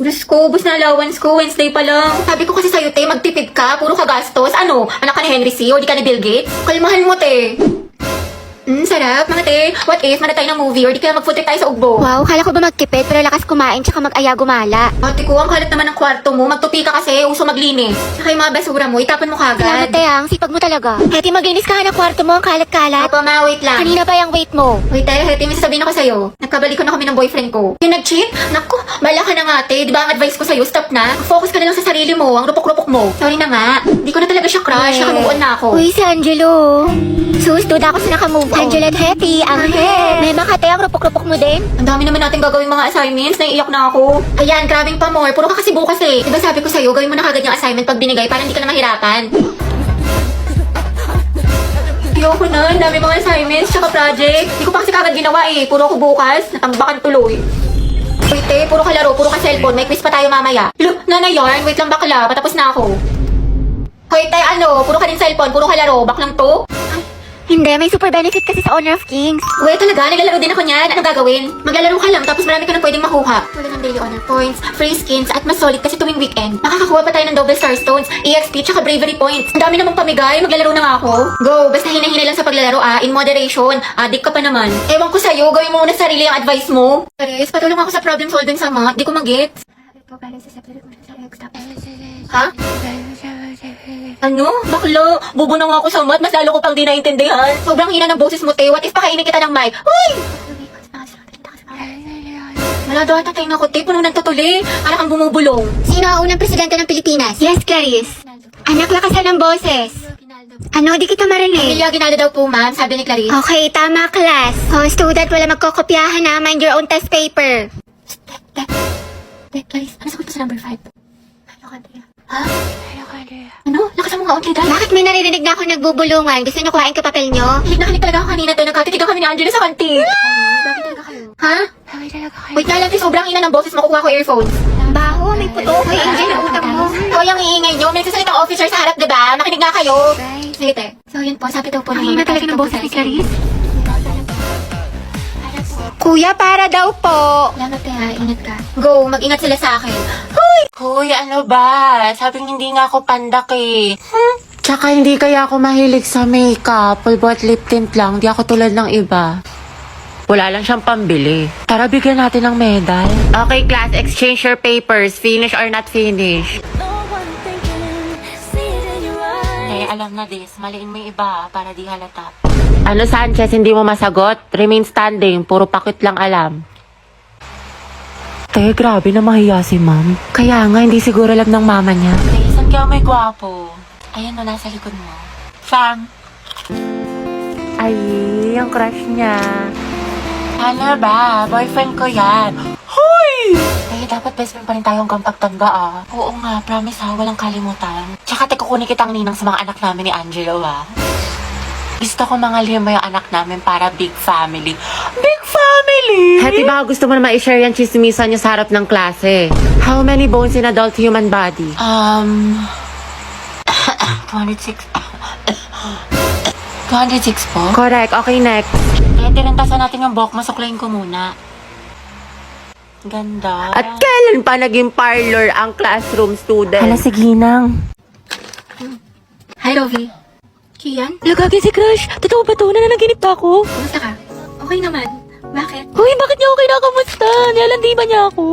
Diyos ko, ubus na allowance ko. Wednesday pa lang. Sabi ko kasi sa'yo, te, magtipid ka. Puro ka gastos. Ano? Anak ka ni Henry C. O di ka ni Bill Gates? Kalmahan mo, te. Sarap. Mga te, what if mana tayo ng movie or di kaya mag-food trip tayo sa Ugbo? Wow, kala ko ba magtipid pero lakas kumain tsaka mag-aya gumala. Ate ko, ang kalat naman ng kwarto mo. Magtupi ka kasi. Uso maglinis. Saka yung mga basura mo, itapon mo Salamat kagad. te ang sipag mo talaga. Heti, maglinis ka na kwarto mo, ang kalat-kalat. Opo, ma, wait lang. Kanina pa yung weight mo. Wait, te, Heti, may sasabihin ako sa'yo. Nagkabalikan na kami ng boyfriend ko. Yung nag-cheat? Naku, bala ka na nga, te. Di ba ang advice ko sa'yo, stop na. Focus ka na lang sa sarili mo, ang rupok-rupok mo. Sorry na nga. Di ko na talaga siya crush. Nakabuon na ako. Uy, si Angelo. Sus, duda ako sa nakamove on. Angelo at Heti, ang head. May makate ang rupok-rupok mo din. Ang dami naman natin gagawin mga assignments. Naiiyak na ako. Ayan, grabing pa more. Puro ka kasi bukas eh. Diba sabi ko sa'yo, gawin mo na kagad yung assignment pag binigay para hindi ka na mahirapan. Ayoko na. Ang dami mga assignments tsaka project. Hindi ko pa kasi kagad ginawa eh. Puro ako bukas. Natambakan tuloy. Wait eh, puro ka laro, puro ka cellphone. May quiz pa tayo mamaya. Look, nanay yarn. Wait lang bakla. Patapos na ako. Hoy, tay, ano? Puro ka din cellphone, puro ka laro. Baklang to? Hindi, may super benefit kasi sa Honor of Kings. Wait, talaga? Naglalaro din ako niyan. Anong gagawin? Maglalaro ka lang, tapos marami ka na pwedeng makuha. Tulad ng daily honor points, free skins, at mas solid kasi tuwing weekend. Makakakuha pa tayo ng double star stones, EXP, tsaka bravery points. Ang dami namang pamigay. Maglalaro na nga ako. Go! Basta hinahinay lang sa paglalaro in moderation. Adik ka pa naman. Ewan ko sa'yo, gawin mo muna sa sarili ang advice mo. Pares, patulong ako sa problem solving sa math. Di ko mag-gets. Ha? Ano? Bakla? Bobo na nga ako sa math. Mas lalo ko pang di naintindihan. Sobrang hina ng boses mo, te. What if pakainin kita ng mic? Uy! Wala daw tatay na ko, te. Puno ng tutuli. Para kang bumubulong. Sino ang unang presidente ng Pilipinas? Yes, Clarice. Anak, lakasan ng boses. Ano, di kita marinig. Emilia Aguinaldo daw po, ma'am. Sabi ni Clarice. Okay, tama, class. Oh, student, wala magkokopyahan na. Mind your own test paper. Clarice, ano sagot pa sa number 5? Ha? Ano? Lakasan mo nga, okay, dahil. Bakit may naririnig na ako nagbubulungan? Gusto niyo kuhain ka papel niyo? Hilig na hilig talaga ako kanina, te. Nagkatitigaw kami ni Angela sa kantin. Bakit talaga kayo? Ha? Wait na lang, te. Sobrang hina ng boses mo. Kukuha ko earphones. Baho, may puto. Hoy, Angel, utang mo. Hoy, ang iingay nyo. May nagsasalitang officer sa harap, diba? Makinig nga kayo. Sige, te. So, yun po. Sabi daw po Ang hina talaga ng boses ni Clarice. Kuya, para daw po. Salamat, te, ha. Ingat ka. Go. Mag-ingat sila sa akin. Hoy, ano ba? Sabing hindi nga ako pandak eh. Tsaka hindi kaya ako mahilig sa makeup. Pulbo lip tint lang. Di ako tulad ng iba. Wala lang siyang pambili. Tara, bigyan natin ng medal. Okay, class. Exchange your papers. Finish or not finish. Eh, alam na this. Maliin mo yung iba para di halata. Ano, Sanchez? Hindi mo masagot? Remain standing. Puro pakit lang alam. Te, grabe na mahiya si ma'am. Kaya nga, hindi siguro alam ng mama niya. Te, saan kaya may gwapo? Ayan o, nasa likod mo. Sam! Ay, yung crush niya. Ano ba? Boyfriend ko yan. Hoy! Te, dapat best friend pa rin tayo hanggang pagtanda Oo nga, promise ha, walang kalimutan. Tsaka te, kukunin kitang ninang sa mga anak namin ni Angelo Gusto ko mga lima yung anak namin para big family. Big family! Hati, baka gusto mo na ma-share yung chismisan niyo sa harap ng klase. How many bones in adult human body? 206. 206 po? Correct. Okay, next. Eh, tirintasan natin yung buhok. Masuklayin ko muna. Ganda. At kailan pa naging parlor ang classroom student? Hala, sige nang. Hi, Rovi. Kian? Lagagi si Crush. Totoo ba to? Nananaginip pa ako? Kumusta ka? Okay naman. Bakit? Hoy, bakit niya ako kinakamusta? Nilalandi ba niya ako?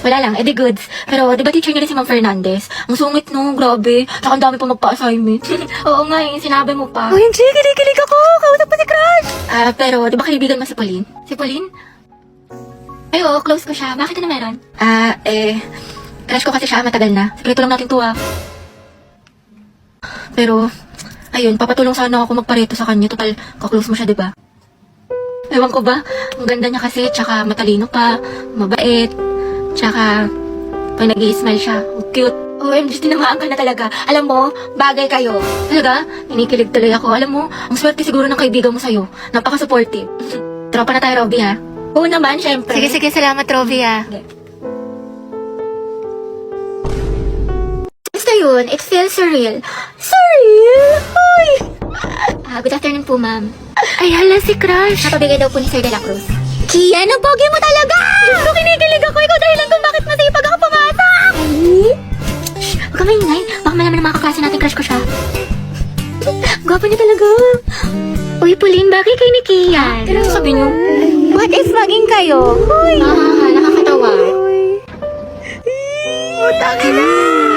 Wala lang, edi goods. Pero, di ba teacher niya rin si Ma'am Fernandez? Ang sungit no, grabe. Saka ang dami pa magpa-assignment. Oo nga, sinabi mo pa. Hoy, hindi. Kinikilig ako. Kausap pa si Crush. Pero, di ba kaibigan mo si Pauline? Si Pauline? Ay, oo, close ko siya. Bakit ano meron? Crush ko kasi siya, matagal na. Sekreto lang natin to, Pero, ayun, papatulong sana ako magpareto sa kanya. Total, kaklose mo siya, di ba? Ewan ko ba, ang ganda niya kasi, tsaka matalino pa, mabait, tsaka pag nag-i-smile siya, ang cute. OMG, tinamaan ka na talaga. Alam mo, bagay kayo. Talaga, inikilig tuloy ako. Alam mo, ang swerte siguro ng kaibigan mo sa'yo. Napaka-supportive. Tropa na tayo, Robby, ha? Oo naman, syempre. Sige, salamat, Rovi, Basta yun, it feels surreal. Surreal? Hoy! Good afternoon po, ma'am. Ay, hala si Crush. Napabigay daw po ni Sir De La Cruz. Kian, ang pogi mo talaga! Pero kinikilig ako ikaw dahil lang kung bakit masipag ako pumasa. kaklase natin, crush ko siya. Gwapo niya talaga. Uy, Pauline, bagay kay ni Kian. Pero sabi niyo, What if maging kayo? Uy! nakakatawa.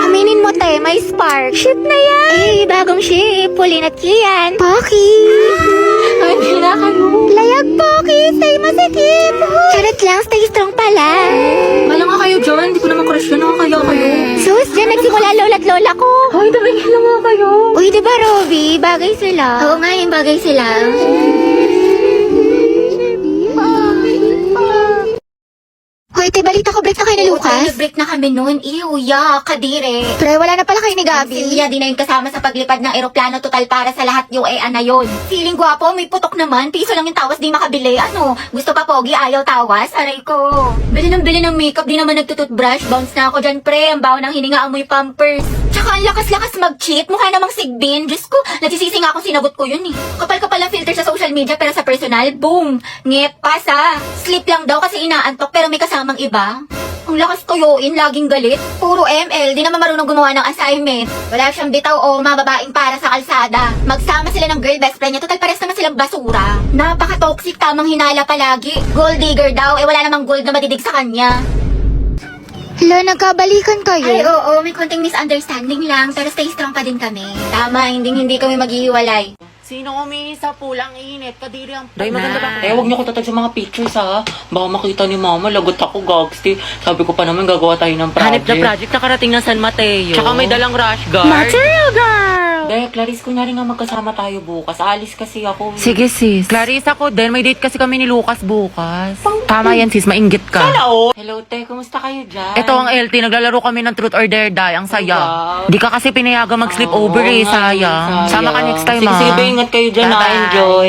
Aminin mo, te, may spark. Ship na yan. Eh, bagong ship. Pauline at Kian. Pocky. Ay, hindi na kayo. Layag, Pocky. Stay masikip. Charot lang, stay strong pala. Wala nga kayo dyan. Hindi ko naman crush yun. Nakakaya kayo. Sus, dyan nagsimula lola't lola ko. Ay, tabigil lang nga kayo. Uy, di ba, Robby? Bagay sila. Oo nga, yung bagay sila. Hoy, te, balita ko, break na kayo ni Lucas. Break na kami noon. Ew, kadire. Pre, wala na pala kayo ni Gabi. Silya, di na yung kasama sa paglipad ng eroplano total para sa lahat yung na yun. Feeling gwapo, may putok naman. Piso lang yung tawas, di makabili. Ano? Gusto pa pogi, ayaw tawas? Aray ko. Bili ng makeup, di naman nagtututbrush. Bounce na ako dyan, pre. Ang baho ng hininga, amoy pampers. Tsaka ang lakas-lakas mag-cheat. Mukha namang sigbin. Diyos ko, nagsisisi nga akong sinagot ko yun eh. Kapal-kapal ang filter sa social media pero sa personal, boom! Ngep, pasa. Sleep lang daw kasi inaantok pero may kasamang iba. Ang lakas toyoin, laging galit. Puro ML, di naman marunong gumawa ng assignment. Wala siyang bitaw o mababaing para sa kalsada. Magsama sila ng girl best friend niya, total pares naman silang basura. Napaka-toxic, tamang hinala palagi. Gold digger daw, wala namang gold na madidig sa kanya. Hala, nagkabalikan kayo. Ay, oo, may konting misunderstanding lang, pero stay strong pa din kami. Tama, hindi kami maghihiwalay. Sino umihi sa pulang init? Kadiri ang Day, maganda ba? Eh, huwag niyo ko tatag sa mga pictures, ha? Baka makita ni mama, lagot ako, gagsti. Sabi ko pa naman, gagawa tayo ng project. Hanip na project nakarating ng San Mateo. Tsaka may dalang rush guard. Material girl! Day, Clarice, kunyari nga magkasama tayo bukas. Alis kasi ako. Sige sis. Clarice ako din, may date kasi kami ni Lucas bukas. Tama yan sis, mainggit ka. Hello! Hello, te. Kumusta kayo dyan? Ito ang LT, naglalaro kami ng Truth or Dare Die. Ang saya. Wow. Di ka kasi pinayaga mag-sleep over Oo eh, nga, sayang. Sama ka next time sige, ha. Sige, ba, ingat kayo dyan, Bye-bye. Enjoy.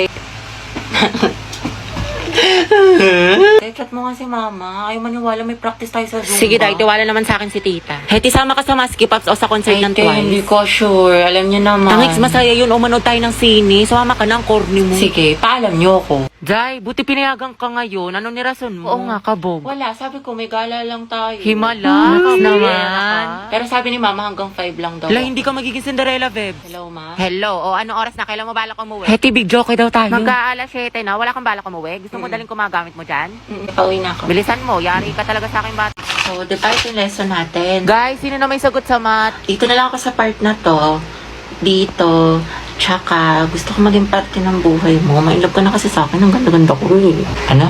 Eh, chat mo nga si mama. Ayaw maniwala, may practice tayo sa Zumba. Sige, Day, tiwala naman sa akin si tita. Heti, sama ka sa Maski Pops o sa concert Ay, ng te, hindi Twice. ko sure. Alam niyo naman. Tangix, masaya yun. O manood tayo ng sine. Sumama ka ng corny mo. Sige, paalam niyo ako. Day, buti pinayagan ka ngayon. Ano ni rason mo? Oo nga, kabog. Wala, sabi ko, may gala lang tayo. Himala naman. Pero sabi ni mama, hanggang 5 lang daw. Hala, hindi ka magiging Cinderella, Beb. Hello, ma. Hello, o anong oras na? Kailan mo balak umuwi? Heti, big joke daw tayo. Magka-alas 7 na, wala kang balak umuwi? Gusto mo daling kumagamit mo dyan? Pauwi na ako. Bilisan mo, yari ka talaga sa akin bata. So, di ba ito yung lesson natin? Guys, sino na may sagot sa math? Dito na lang ako sa part na to. Dito. Tsaka, gusto ko maging parte ng buhay mo. Mailove ka na kasi sa akin. Ang ganda-ganda ko eh. Ano?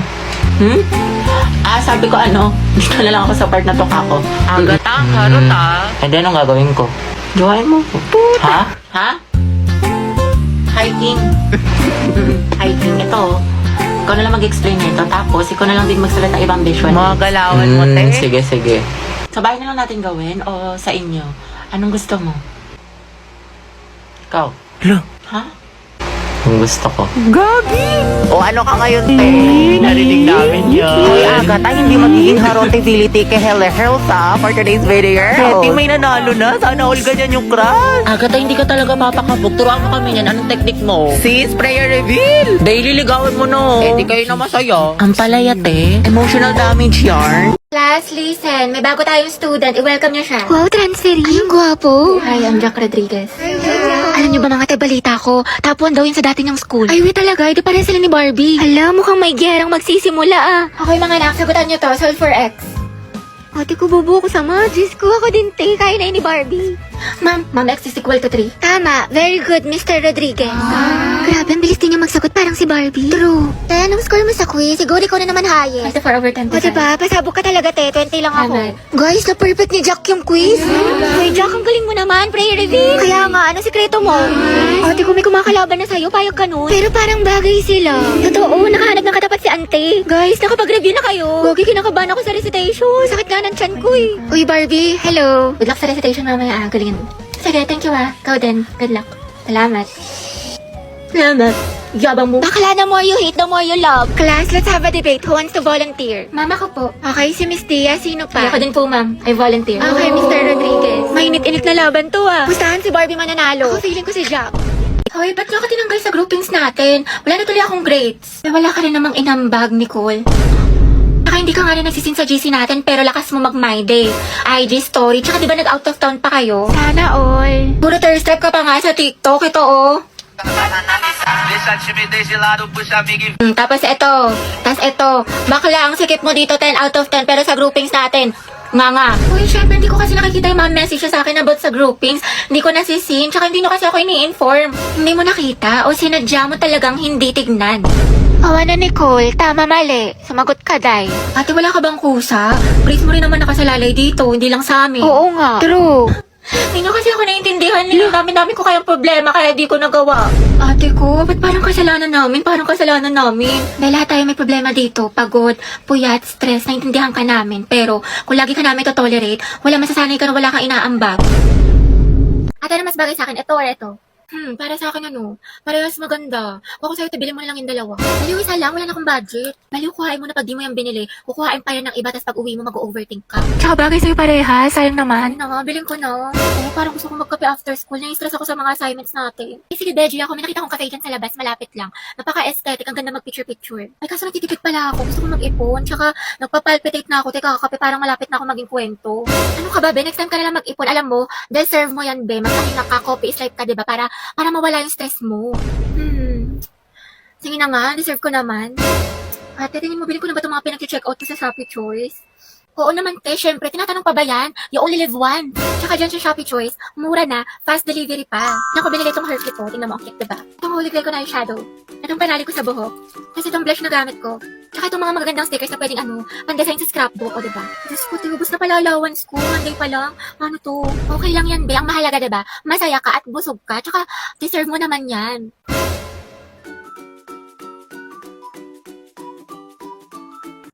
Sabi ko ano, dito na lang ako sa part na to kako. Agata, karot ah. And then, anong gagawin ko? Jowain mo ko. Ha? Ha? Hiking. Hiking. Ito. Ikaw na lang mag-explain nito. Tapos, ikaw na lang din magsalat ng ibang visual. Mga galawan mo, te. Sige, sige. Sa bahay na lang natin gawin o sa inyo? Anong gusto mo? Ikaw? Hala. Ha? Ang gusto ko. Gagi! O ano ka ngayon, te? Narinig namin yun. Hoy, Agata, hindi magiging harotability kay Helsa for today's video. Heti, may nanalo na. Sana all ganyan yung crush. Agata, hindi ka talaga papakabog. Turuan mo kami yan. Anong technique mo? Sis, prayer reveal! Daily ligawan mo no. Eh, di kayo na masaya. Ang palaya, te. Emotional damage yarn. Class, listen. May bago tayong student. I-welcome niyo siya. Wow, transferee. Ay, ang gwapo. Hi, I'm Jack Rodriguez. Alam niyo ba mga tabalita ko? Tapuan daw yun sa dati niyang school. Ay, wait talaga. Di pareha sila ni Barbie. Hala, mukhang may gerang magsisimula ah. Okay mga anak, sagutan niyo to. Solve for X. Ate ko, bubuo ko sa math. Diyos ko, ako din, te. Kaya na yun ni Barbie. Ma'am, X is equal to 3. Tama. Very good, Mr. Rodriguez. Grabe, ang bilis din niya magsagot parang si Barbie. True. Te, anong score mo sa quiz? Siguro ikaw na naman highest. Kasi 4 over 10 O diba, pasabog ka talaga, te. 20 lang ako. Tama. Guys, na-perfect ni Jack yung quiz. Ay, Jack, ang galing mo naman. Prayer reveal. Kaya nga, ano sikreto mo? Ate ko, may kumakalaban na sa'yo. Payag ka nun. Pero parang bagay sila. Totoo, nakahanap ng katapat si ante. Guys, nakapag-review na kayo. Gogi, kinakabahan ako sa recitation. Sakit nga ng tiyan ko eh. Uy, Barbie, hello. Good luck sa recitation mamaya. Galingan mo. Sige, thank you ah. Ikaw din. Good luck. Salamat. Salamat. Yabang mo. Bakla, the more you hate, the more you love. Class, let's have a debate. Who wants to volunteer? Mama ko po. Okay, si Miss Tia. Sino pa? Ako din po, ma'am. I volunteer. Okay, Mr. Rodriguez. Mainit-init na laban to ah. Pustahan si Barbie mananalo. Ako feeling ko si Jack. Hoy, ba't niyo ako tinanggal sa groupings natin? Wala na tuloy akong grades. Eh, wala ka rin namang inambag, Nicole. Tsaka hindi ka nga rin nagsisin sa GC natin, pero lakas mo mag-my day. IG story, tsaka di ba nag-out of town pa kayo? Sana all. Puro thirst trap ka pa nga sa TikTok, ito oh. Deixa a timidez de lado, puxa amigo e Tapos ito, bakla ang sikip mo dito 10 out of 10, pero sa groupings natin, nga. Uy, syempre, hindi ko kasi nakikita yung mga message sa akin about sa groupings. Hindi ko nasisin, tsaka hindi nyo kasi ako ini-inform. Hindi mo nakita, o sinadya mo talagang hindi tignan. Awa na, Nicole. Tama, mali. Sumagot ka, Day. Ate, wala ka bang kusa? Praise mo rin naman nakasalalay dito, hindi lang sa amin. Oo nga. True. Hindi nyo kasi ako naiintindihan eh. Dami-dami ko kayang problema kaya di ko nagawa. Ate ko, ba't parang kasalanan namin? Dahil lahat tayo may problema dito. Pagod, puyat, stress, naiintindihan ka namin. Pero kung lagi ka namin to-tolerate, wala masasanay ka na wala kang inaambag. Ate, ano mas bagay sa akin? Ito or ito? Para sa akin ano, parehas maganda. Kung ako sa'yo, tabilin mo na lang yung dalawa. Baliw isa lang, wala na akong budget. Baliw, kuhain mo na pag di mo yung binili. Kukuhain pa yan ng iba, tapos pag uwi mo, mag-overthink ka. Tsaka bagay sa'yo parehas. Sayang naman. Ano nga, bilhin ko na. Oo, parang gusto kong magkape after school. Nai-stress ako sa mga assignments natin. Sige, Deji, ako may nakita kong cafe dyan sa labas, malapit lang. Napaka-aesthetic, ang ganda mag-picture-picture. Ay, kaso nagtitipid pala ako. Gusto kong mag-ipon. Tsaka, nagpapalpitate na ako. Teka, kakape, parang malapit na ako maging kwento. Ano ka ba, be? Next time ka na lang mag-ipon. Alam mo, deserve mo yan, be. Magkakina ka, coffee is life ka, diba? Para mawala yung stress mo. Sige na nga, deserve ko naman. Ate, tingin mo, bilhin ko na ba itong mga pinag-check out ko sa Shopee Choice? Oo naman, te. Syempre, tinatanong pa ba yan? You only live one. Tsaka dyan sa Shopee Choice, mura na, fast delivery pa. Yan ko binili itong hair clip ko. Tingnan mo, ang cute, diba? Itong holy grail ko na yung shadow. Itong panali ko sa buhok. Kasi itong blush na gamit ko. Tsaka itong mga magagandang stickers na pwedeng pandesign sa scrapbook, o diba? Diyos ko, tubos na pala allowance ko. Monday pa lang. Ano to? Okay lang yan, be. Ang mahalaga, diba? Masaya ka at busog ka. Tsaka, deserve mo naman yan.